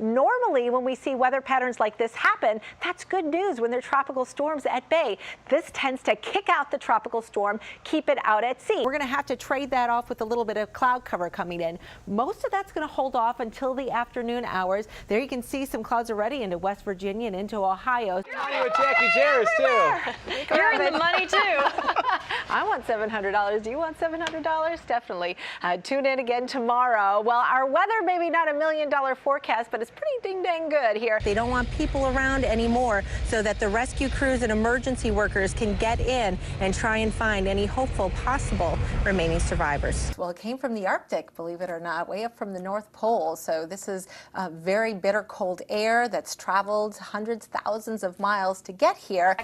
Normally, when we see weather patterns like this happen, that's good news when there are tropical storms at bay. This tends to kick out the tropical storm, keep it out at sea. We're going to have to trade that off with a little bit of cloud cover coming in. Most of that's going to hold off until the afternoon hours. There you can see some clouds already into West Virginia and into Ohio. Money with Jacqui JERAS too. You're in the money too. I want $700. Do you want $700? Definitely. Tune in again tomorrow. Well, our weather, maybe not $1 million forecast, but it's pretty ding dang good here. They don't want people around anymore so that the rescue crews and emergency workers can get in and try and find any hopeful possible remaining survivors. Well, it came from the Arctic, believe it or not, way up from the North Pole. So this is very bitter cold air that's traveled hundreds, thousands of miles to get here.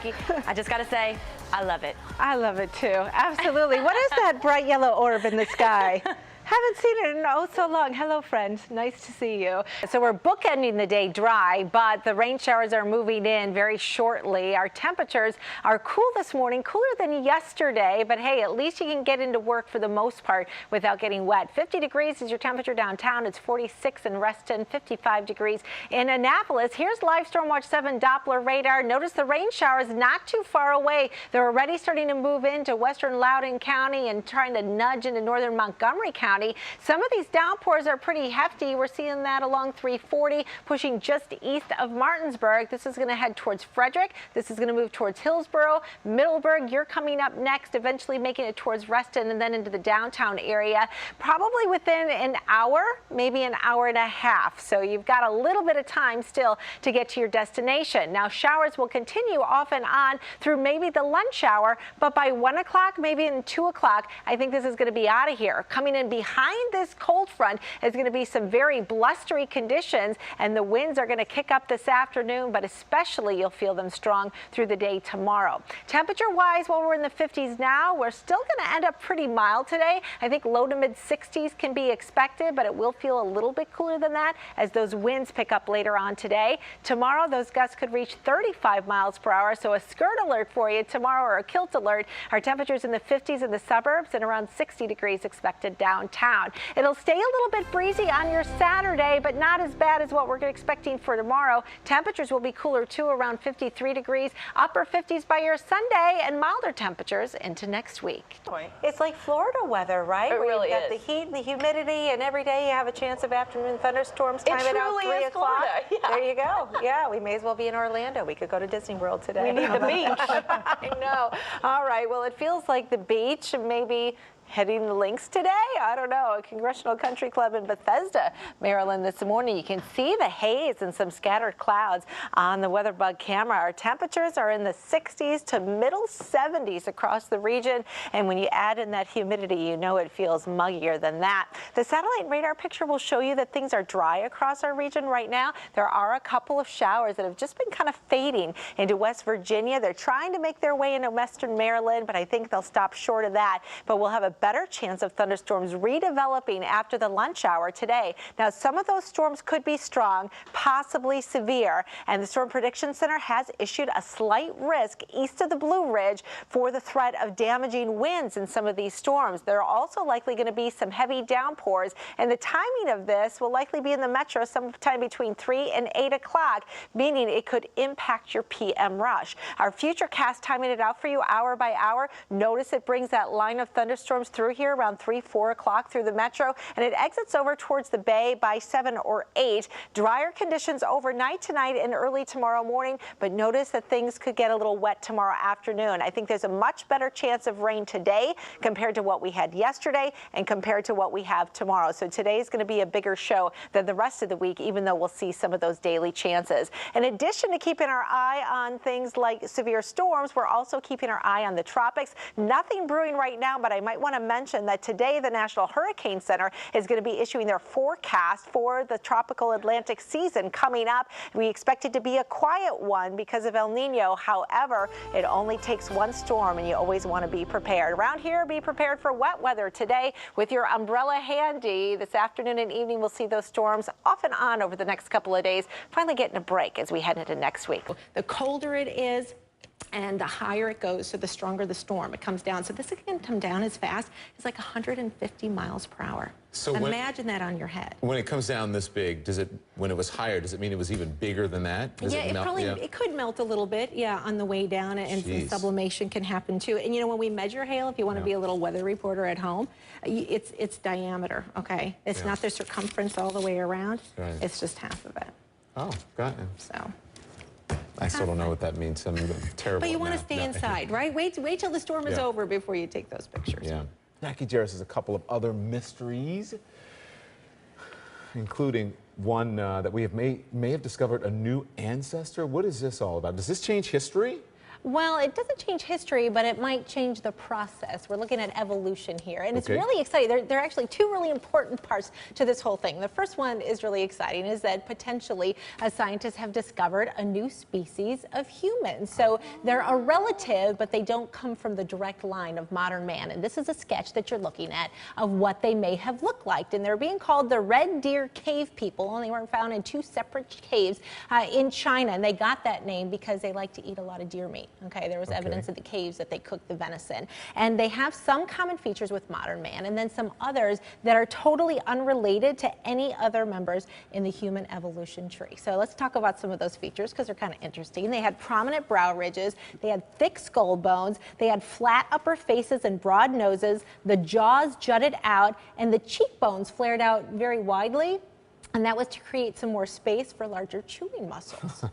I just got to say, I love it. I love it too. Absolutely. What is that bright yellow orb in the sky? Haven't seen it in oh so long. Hello, friends. Nice to see you. So we're bookending the day dry, but the rain showers are moving in very shortly. Our temperatures are cool this morning, cooler than yesterday, but hey, at least you can get into work for the most part without getting wet. 50 degrees is your temperature downtown. It's 46 in Reston, 55 degrees in Annapolis. Here's live Storm Watch 7 Doppler radar. Notice the rain showers not too far away. They're already starting to move into western Loudoun County and trying to nudge into northern Montgomery County. Some of these downpours are pretty hefty. We're seeing that along 340, pushing just east of Martinsburg. This is going to head towards Frederick. This is going to move towards Hillsborough. Middleburg, you're coming up next, eventually making it towards Reston and then into the downtown area. Probably within an hour, maybe an hour and a half. So you've got a little bit of time still to get to your destination. Now, showers will continue off and on through maybe the lunch hour, but by 1 o'clock, maybe in 2 o'clock, I think this is going to be out of here. Coming in behind this cold front is going to be some very blustery conditions, and the winds are going to kick up this afternoon, but especially you'll feel them strong through the day tomorrow. Temperature-wise, while we're in the 50s now, we're still going to end up pretty mild today. I think low to mid 60s can be expected, but it will feel a little bit cooler than that as those winds pick up later on today. Tomorrow, those gusts could reach 35 miles per hour, so a skirt alert for you tomorrow, or a kilt alert. Our temperatures in the 50s in the suburbs and around 60 degrees expected downtown. It'll stay a little bit breezy on your Saturday, but not as bad as what we're expecting for tomorrow. Temperatures will be cooler too, around 53 degrees, upper 50s by your Sunday, and milder temperatures into next week. It's like Florida weather, right? It really Where you've got is. the heat and the humidity, and every day you have a chance of afternoon thunderstorms. Time it out 3 o'clock. Yeah. There you go. Yeah, we may as well be in Orlando. We could go to Disney World today. We need the beach. I know. All right. Well, it feels like the beach, maybe heading the links today. I don't know. A Congressional Country Club in Bethesda, Maryland this morning. You can see the haze and some scattered clouds on the WeatherBug camera. Our temperatures are in the 60s to middle 70s across the region. And when you add in that humidity, you know it feels muggier than that. The satellite radar picture will show you that things are dry across our region right now. There are a couple of showers that have just been kind of fading into West Virginia. They're trying to make their way into western Maryland, but I think they'll stop short of that. But we'll have a better chance of thunderstorms redeveloping after the lunch hour today. Now, some of those storms could be strong, possibly severe, and the Storm Prediction Center has issued a slight risk east of the Blue Ridge for the threat of damaging winds in some of these storms. There are also likely going to be some heavy downpours, and the timing of this will likely be in the metro sometime between 3 and 8 o'clock, meaning it could impact your PM rush. Our Futurecast timing it out for you hour by hour. Notice it brings that line of thunderstorms through here around 3, 4 o'clock through the metro, and it exits over towards the bay by 7 or 8. Drier conditions overnight tonight and early tomorrow morning, but notice that things could get a little wet tomorrow afternoon. I think there's a much better chance of rain today compared to what we had yesterday and compared to what we have tomorrow. So today is going to be a bigger show than the rest of the week, even though we'll see some of those daily chances. In addition to keeping our eye on things like severe storms, we're also keeping our eye on the tropics. Nothing brewing right now, but I might want to mention that today the National Hurricane Center is going to be issuing their forecast for the tropical Atlantic season coming up. We expect it to be a quiet one because of El Nino. However, it only takes one storm, and you always want to be prepared. Around here, be prepared for wet weather today with your umbrella handy. This afternoon and evening, we'll see those storms off and on over the next couple of days, finally getting a break as we head into next week. The colder it is, and the higher it goes, so the stronger the storm. It comes down. So this can come down as fast as like 150 miles per hour. So imagine that on your head. When it comes down this big, when it was higher, does it mean it was even bigger than that? It could melt a little bit, on the way down, and some sublimation can happen too. And you know, when we measure hail, if you want to be a little weather reporter at home, it's diameter, okay? It's not the circumference all the way around. Right. It's just half of it. Oh, got it. So. I still don't know what that means. I'm terrible. But you want to stay inside, right? Wait till the storm is over before you take those pictures. Yeah. Jacqui, JERAS has a couple of other mysteries, including one that we may have discovered a new ancestor. What is this all about? Does this change history? Well, it doesn't change history, but it might change the process. We're looking at evolution here, and it's really exciting. There are actually two really important parts to this whole thing. The first one is really exciting, is that potentially scientists have discovered a new species of humans. So they're a relative, but they don't come from the direct line of modern man. And this is a sketch that you're looking at of what they may have looked like. And they're being called the red deer cave people, and they were found in two separate caves in China. And they got that name because they like to eat a lot of deer meat. Okay, there was evidence at the caves that they cooked the venison. And they have some common features with modern man, and then some others that are totally unrelated to any other members in the human evolution tree. So let's talk about some of those features because they're kind of interesting. They had prominent brow ridges, they had thick skull bones, they had flat upper faces and broad noses, the jaws jutted out, and the cheekbones flared out very widely. And that was to create some more space for larger chewing muscles.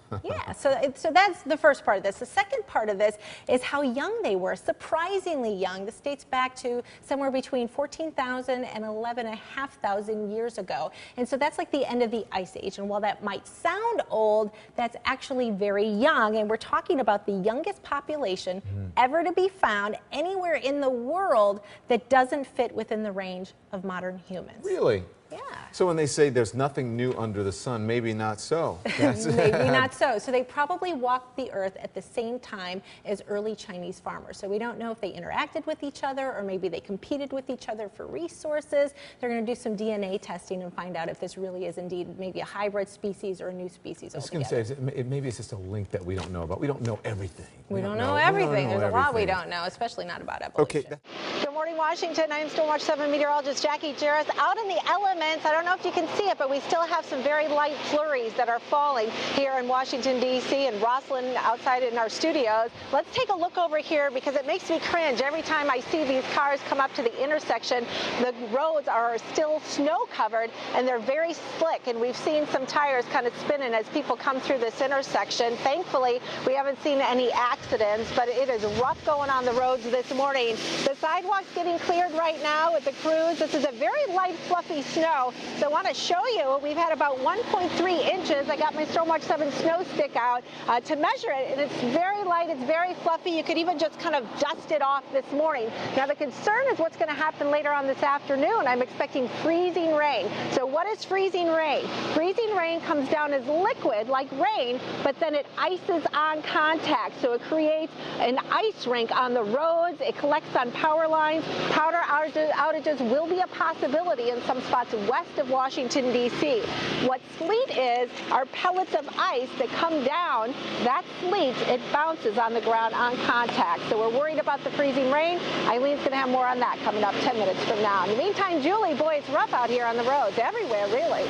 So that's the first part of this. The second part of this is how young they were, surprisingly young. This dates back to somewhere between 14,000 and 11,500 years ago. And so that's like the end of the Ice Age. And while that might sound old, that's actually very young. And we're talking about the youngest population ever to be found anywhere in the world that doesn't fit within the range of modern humans. Really? Yeah. So when they say there's nothing new under the sun, maybe not so. Maybe not so. So they probably walked the earth at the same time as early Chinese farmers. So we don't know if they interacted with each other or maybe they competed with each other for resources. They're going to do some DNA testing and find out if this really is indeed maybe a hybrid species or a new species altogether. I was going to say, maybe it's just a link that we don't know about. We don't know everything. We don't know everything. There's a lot we don't know, especially not about evolution. Okay. Good morning, Washington. I'm Stormwatch 7 meteorologist Jacqui, JERAS, out in the elements. I don't know if you can see it, but we still have some very light flurries that are falling here in Washington, D.C. and Rosslyn outside in our studios. Let's take a look over here because it makes me cringe every time I see these cars come up to the intersection. The roads are still snow covered and they're very slick, and we've seen some tires kind of spinning as people come through this intersection. Thankfully, we haven't seen any accidents, but it is rough going on the roads this morning. The sidewalk's getting cleared right now with the crews. This is a very light, fluffy snow. So I want to show you, we've had about 1.3 inches. I got my Stormwatch 7 snow stick out to measure it, and it's very light, it's very fluffy. You could even just kind of dust it off this morning. Now the concern is what's going to happen later on this afternoon. I'm expecting freezing rain. So what is freezing rain? Freezing rain comes down as liquid like rain, but then it ices on contact. So it creates an ice rink on the roads. It collects on power lines. Power outages will be a possibility in some spots west of Washington, D.C. What sleet is are pellets of ice that come down. That sleet, it bounces on the ground on contact. So we're worried about the freezing rain. Eileen's going to have more on that coming up 10 minutes from now. In the meantime, Julie, boy, it's rough out here on the roads everywhere, really.